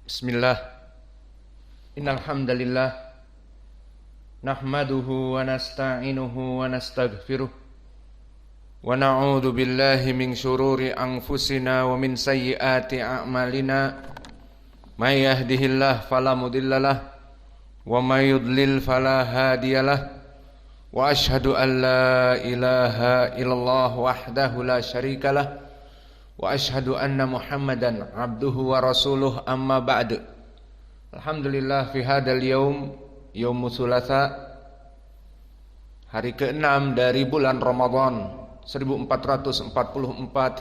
Bismillah. Innal hamdalillah nahmaduhu wa nasta'inuhu wa nastaghfiruh wa na'udzu billahi min syururi anfusina wa min sayyiati a'malina. May yahdihillahu fala mudhillalah wa may yudlil fala hadiyalah. Wa asyhadu an la ilaha illallah wahdahu la syarikalah wa asyhadu anna Muhammadan abduhu wa rasuluh, amma ba'du. Alhamdulillah fi hadzal yaum, yaumul tsulatsa, hari ke-6 dari bulan Ramadan 1444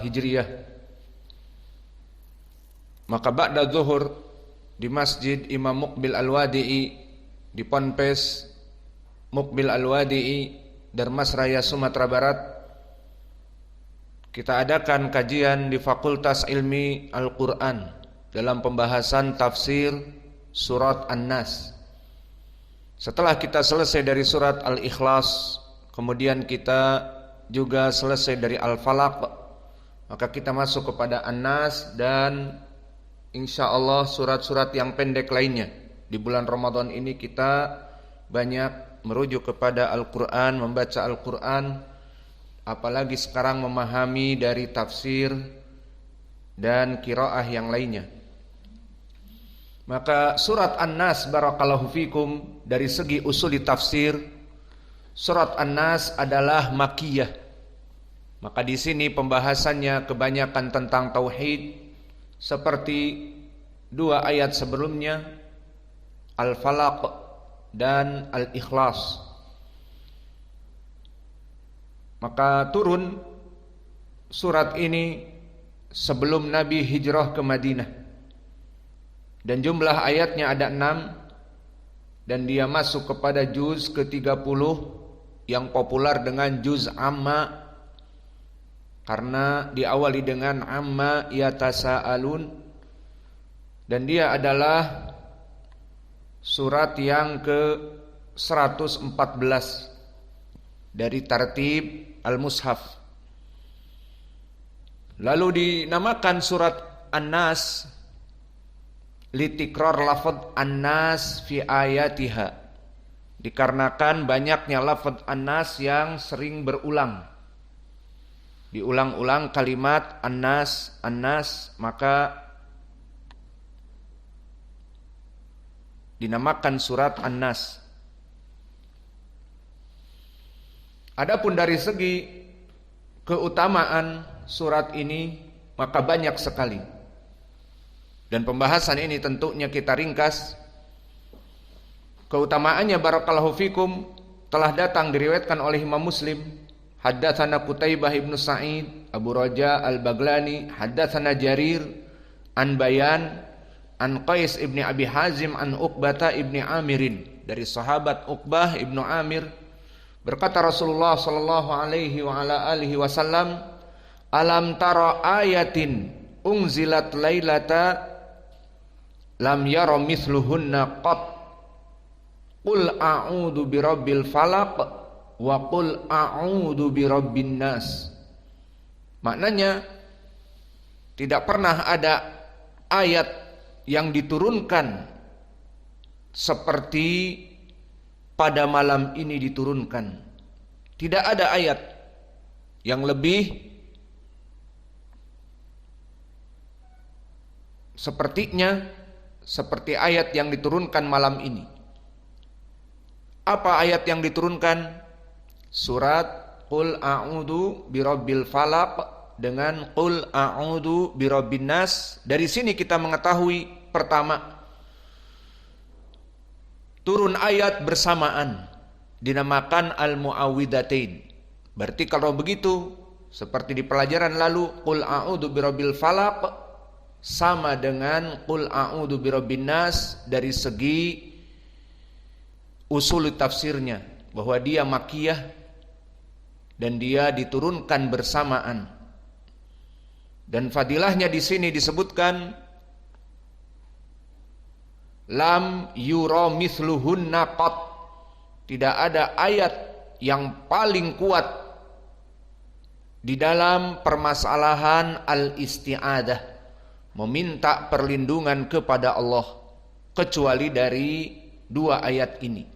Hijriah. Maka ba'da zuhur di Masjid Imam Muqbil Al-Wadi'i di Ponpes Muqbil Al-Wadi'i, Darmas Raya, Sumatera Barat, kita adakan kajian di Fakultas Ilmi Al-Quran dalam pembahasan tafsir surat An-Nas. Setelah kita selesai dari surat Al-Ikhlas, kemudian kita juga selesai dari Al-Falaq, maka kita masuk kepada An-Nas dan insya Allah surat-surat yang pendek lainnya. Di bulan Ramadan ini kita banyak merujuk kepada Al-Quran, membaca Al-Quran, apalagi sekarang memahami dari tafsir dan qiraah yang lainnya. Maka surat An-Nas, barakallahu fikum, dari segi usuli tafsir, surat An-Nas adalah makkiyah. Maka di sini pembahasannya kebanyakan tentang tauhid, seperti dua ayat sebelumnya, Al-Falaq dan Al-Ikhlas. Maka turun surat ini sebelum Nabi hijrah ke Madinah, dan jumlah ayatnya ada 6, dan dia masuk kepada juz ke-30 yang populer dengan juz Amma, karena diawali dengan Amma yatasaalun, dan dia adalah surat yang ke-114 dari tartib Al-Mushaf. Lalu dinamakan surat An-Nas litikrar lafadz An-Nas fi ayatiha, dikarenakan banyaknya lafadz An-Nas yang sering berulang, diulang-ulang kalimat An-Nas, An-Nas, maka dinamakan surat An-Nas. Adapun dari segi keutamaan surat ini, maka banyak sekali. Dan pembahasan ini tentunya kita ringkas. Keutamaannya, barakallahu fikum, telah datang diriwayatkan oleh Imam Muslim. Haddatsana Qutaibah ibnu Sa'id, Abu Raja Al-Baglani, haddatsana Jarir an Bayan an Qais ibni Abi Hazim an Uqbata ibni Amirin, dari sahabat Uqbah ibnu Amir. Berkata Rasulullah sallallahu alaihi wa ala alihi wasallam, alam tara ayatin unzilat lailata lam yara mithluhunna qat, qul a'udzu birabbil falaq wa qul a'udzu birabbin nas. Maknanya, tidak pernah ada ayat yang diturunkan seperti pada malam ini diturunkan. Tidak ada ayat yang lebih sepertinya seperti ayat yang diturunkan malam ini. Apa ayat yang diturunkan? Surat Qul a'udzu birabbil falaq dengan Qul a'udzu birabbin nas. Dari sini kita mengetahui, pertama, turun ayat bersamaan, dinamakan Al-Mu'awwidhatain. Berarti kalau begitu, seperti di pelajaran lalu, Qul a'udzu birabbil falaq sama dengan Qul a'udzu birabbin nas dari segi usul tafsirnya, bahwa dia makkiyah dan dia diturunkan bersamaan. Dan fadilahnya di sini disebutkan lam yura mithluhunna qat, tidak ada ayat yang paling kuat di dalam permasalahan al-isti'adah, meminta perlindungan kepada Allah kecuali dari dua ayat ini.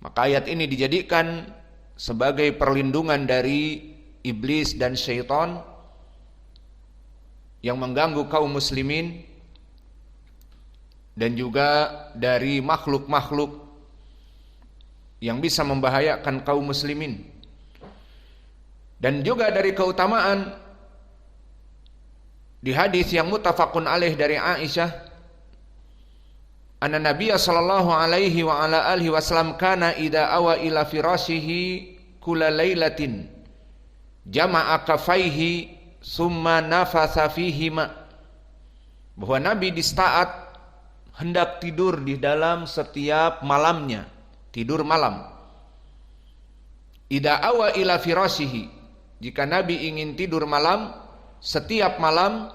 Maka ayat ini dijadikan sebagai perlindungan dari iblis dan syaitan yang mengganggu kaum muslimin dan juga dari makhluk-makhluk yang bisa membahayakan kaum muslimin. Dan juga dari keutamaan di hadis yang muttafaqun alaih dari Aisyah, anna Nabiya sallallahu alaihi wa ala alihi wasallam kana idza awa ila firashihi kula lailatin jama'a kafaihi summa nafasa fihima, bahwa Nabi di saat hendak tidur di dalam setiap malamnya, tidur malam, idza awa ila firashihi, jika Nabi ingin tidur malam, setiap malam,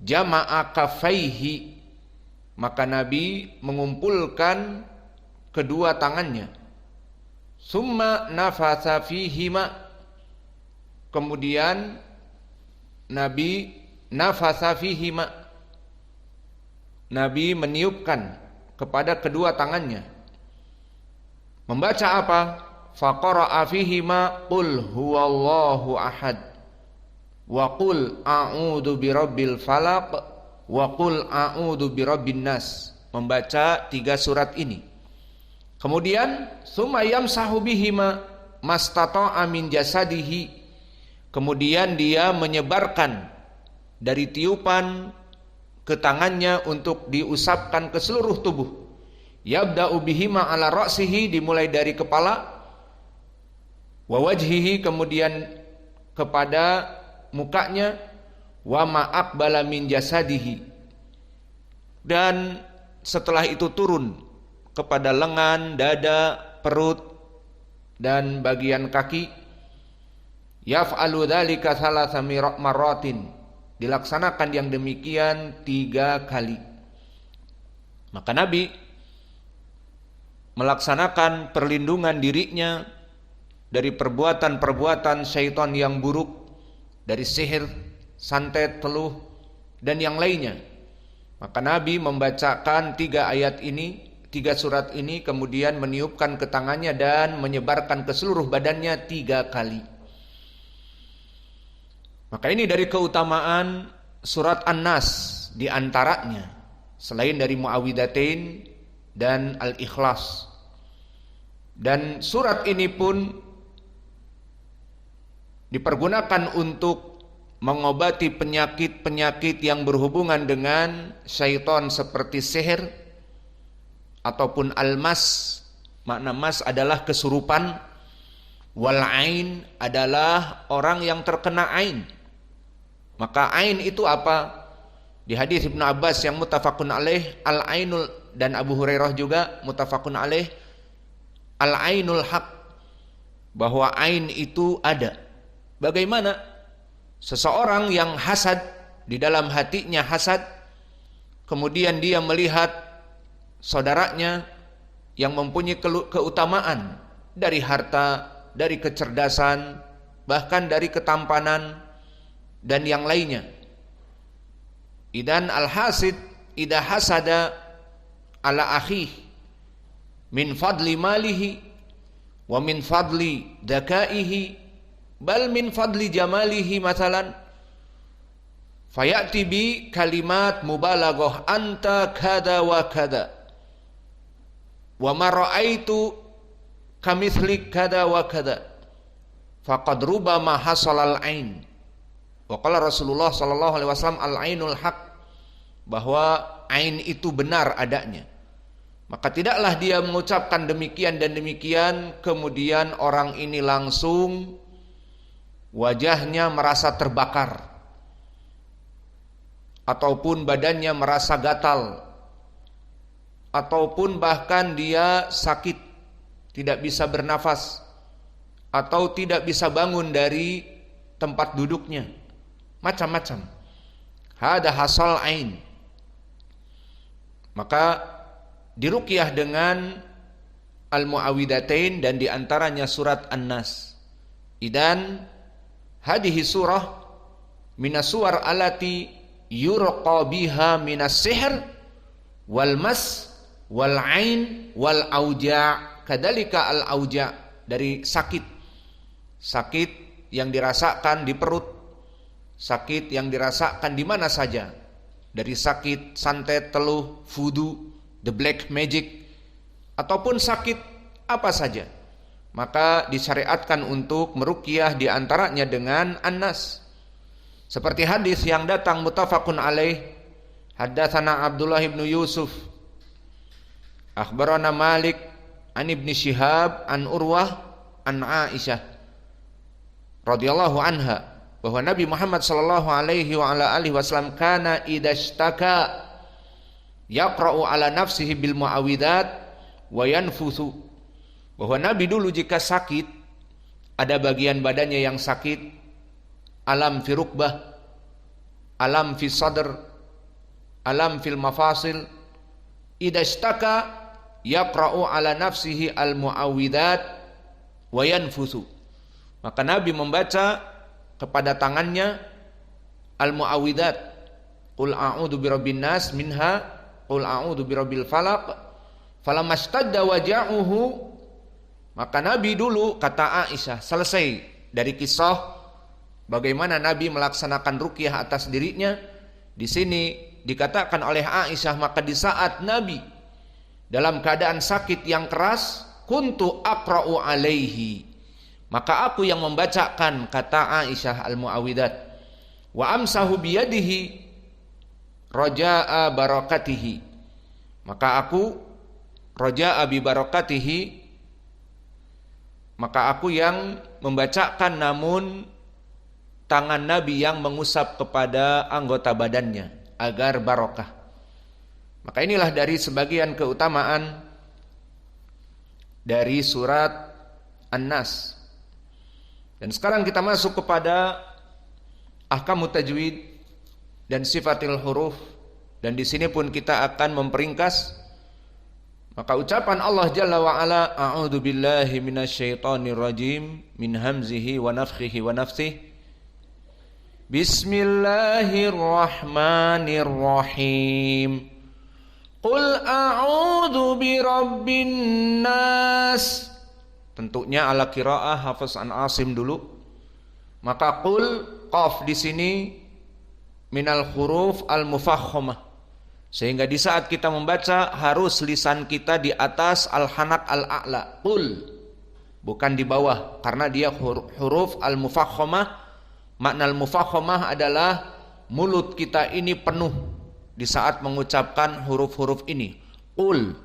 jama'a kafaihi, maka Nabi mengumpulkan kedua tangannya, summa nafasa fihima, kemudian Nabi nafasa fihima, Nabi meniupkan kepada kedua tangannya, membaca apa? Faqara'a fihima qul huwallahu ahad wa qul a'udzu birabbil falaq wa qul a'udzu birabbin nas, membaca 3 surat ini. Kemudian summa yamsahu bihima mastata'a min jasadihi, kemudian dia menyebarkan dari tiupan ke tangannya untuk diusapkan ke seluruh tubuh. Yabda'u bihima ala ra'sihi, dimulai dari kepala, wa wajhihi, kemudian kepada mukanya, wa ma aqbala min jasadihi, dan setelah itu turun kepada lengan, dada, perut, dan bagian kaki. Yaf'alu dzalika thalatha marratin, dilaksanakan yang demikian 3 kali. Maka Nabi melaksanakan perlindungan dirinya dari perbuatan-perbuatan syaitan yang buruk, dari sihir, santet, teluh, dan yang lainnya. Maka Nabi membacakan 3 ayat ini, 3 surat ini, kemudian meniupkan ke tangannya dan menyebarkan ke seluruh badannya 3 kali. Maka ini dari keutamaan surat An-Nas di antaranya, selain dari Muawwidzatain dan Al-Ikhlas. Dan surat ini pun dipergunakan untuk mengobati penyakit-penyakit yang berhubungan dengan syaitan seperti sihir ataupun al-mas. Makna mas adalah kesurupan, wal ain adalah orang yang terkena ain. Maka ain itu apa? Di hadis Ibnu Abbas yang muttafaqun alaih, al-ainul, dan Abu Hurairah juga muttafaqun alaih, al-ainul haq, bahwa ain itu ada. Bagaimana? Seseorang yang hasad, di dalam hatinya hasad, kemudian dia melihat saudaranya yang mempunyai keutamaan dari harta, dari kecerdasan, bahkan dari ketampanan dan yang lainnya. Idan al-hasid idza hasada ala akhih min fadli malihi wa min fadli dakaihi bal min fadli jamalihi mathalan, fayati bi kalimat mubalaghah anta kada wa kada wa ma ra'aitu kamithlik kada wa kada faqad rubama hasalal ain. Wa qala Rasulullah sallallahu alaihi wasallam al-ainul haq, bahwa ain itu benar adanya. Maka tidaklah dia mengucapkan demikian dan demikian, kemudian orang ini langsung wajahnya merasa terbakar, ataupun badannya merasa gatal, ataupun bahkan dia sakit, tidak bisa bernafas, atau tidak bisa bangun dari tempat duduknya, macam-macam. Hada hasal ain. Maka diruqyah dengan al-Muawwidzatain dan diantaranya surat An-Nas. Idan hadhihi surah minas suwar allati yurqa biha minas sihr wal mas wal ain wal auja'. Kadzalika al auja', dari sakit yang dirasakan di perut, sakit yang dirasakan di mana saja, dari sakit santet, teluh, vudu, the black magic, ataupun sakit apa saja, maka disyariatkan untuk meruqyah, di antaranya dengan An-Nas. Seperti hadis yang datang muttafaqun alaih, haddatsana Abdullah ibn Yusuf akhbarana Malik an Ibni Syihab an Urwah an Aisyah radhiyallahu anha, bahwa Nabi Muhammad sallallahu alaihi wa ala alihi wasallam kana idashtaka yaqra'u ala nafsihi bil muawwidzat wa yanfuthu, bahwa Nabi dulu jika sakit, ada bagian badannya yang sakit, alam fi rukbah, alam fi sadr, alam fil mafasil, idashtaka yaqra'u ala nafsihi al muawwidzat wa yanfuthu, maka Nabi membaca kepada tangannya al-mu'awwidzat, qul a'udzu birabbin nas minha, qul a'udzu birabbil falaq. Falamastadda waja'uhu, maka Nabi dulu, kata Aisyah, selesai dari kisah bagaimana Nabi melaksanakan ruqyah atas dirinya. Di sini dikatakan oleh Aisyah, maka di saat Nabi dalam keadaan sakit yang keras, kuntu aqra'u alaihi, maka aku yang membacakan, kata Aisyah, al-mu'awwidzat, wa amsahu biyadihi raja'a barakatihi, maka aku raja'a bi barakatihi, maka aku yang membacakan, namun tangan Nabi yang mengusap kepada anggota badannya agar barokah. Maka inilah dari sebagian keutamaan dari surat An-Nas. Dan sekarang kita masuk kepada ahkamut tajwid dan sifatil huruf, dan di sini pun kita akan memperingkas. Maka ucapan Allah Jalla wa Ala, a'udzu billahi minasyaitonir rajim min hamzihi wa nafthihi wa nafthihi, bismillahirrahmanirrahim, qul a'udzu birabbin nas. Tentunya ala qiraah Hafiz an Asim dulu. Maka qul, qaf di sini minal huruf al mufakhamah, sehingga di saat kita membaca harus lisan kita di atas al hanak al a'la, qul, bukan di bawah, karena dia huruf al mufakhamah. Makna al mufakhamah adalah mulut kita ini penuh di saat mengucapkan huruf-huruf ini. Qul,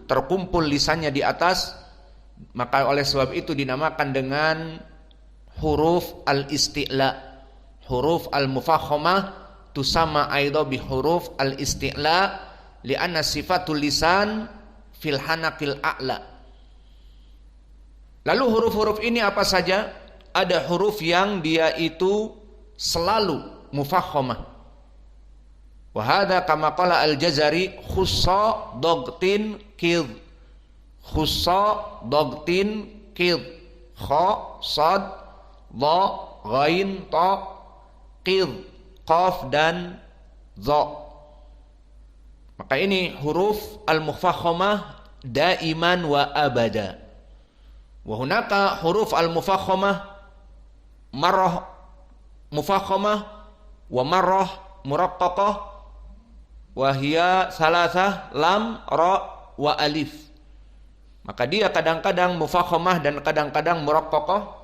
terkumpul lisannya di atas. Maka oleh sebab itu dinamakan dengan huruf al-isti'la. Huruf al-mufakhamah tusama aidha bi huruf al-isti'la li'anna sifatul lisan fil hanakil a'la. Lalu huruf-huruf ini apa saja? Ada huruf yang dia itu selalu mufakhamah. Wa hadza kama qala al-Jazari, khussa dogtin kid, khussa dogtin qid, kha sad dha ghain ta qid, qaf dan dha. Maka ini huruf al-mufakhamah daiman wa abada. Wa hunaka huruf al-mufakhamah marrah mufakhamah wa marrah muraqqaqah wa hiya salasah lam ra wa alif. Maka dia kadang-kadang mufakhamah dan kadang-kadang muraqqaqah,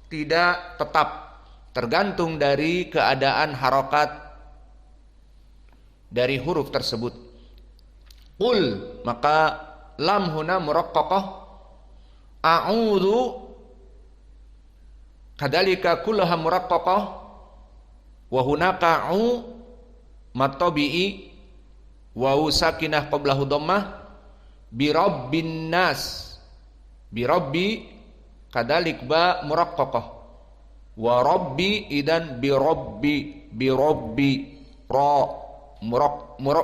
tidak tetap, tergantung dari keadaan harokat dari huruf tersebut. Qul, maka lam huna muraqqaqah, a'udzu kadzalika kullaha muraqqaqah, wa hunaka u matabi'i wa sakinah qablahu dhammah, birabbin nas, birabbi kadzalik ba muraqqaqah, wa rabbi idan birabbi ra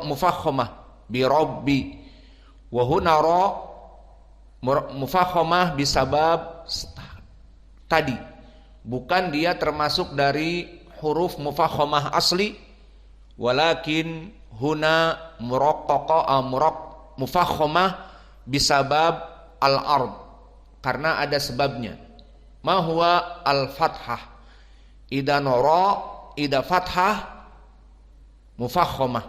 mufakhamah birabbi, wa huna ra mufakhamah bisabab tadi, bukan dia termasuk dari huruf mufakhamah asli, walakin huna mufakhamah bisabab al-ard, karena ada sebabnya. Ma huwa al-fathah, idan ra ida fathah mufakhamah,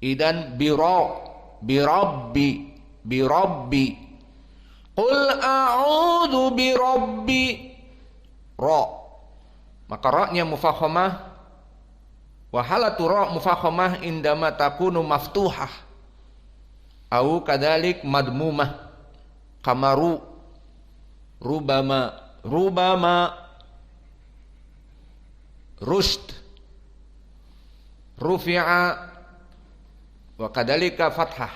idan birabbi qul a'udzu birabbi ra, maka ra-nya mufakhamah. Wa halatu ra mufakhamah indama takunu maftuhah au kadzalik madmumah, kamaru rubama rusd rufi'a wa kadzalika fathah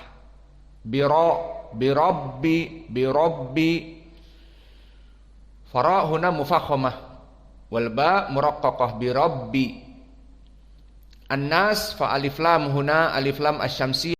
birabbi fara huna mufakhamah wal ba muraqqaqah birabbi. An-nas fa alif lam huna alif lam asy-syamsiyah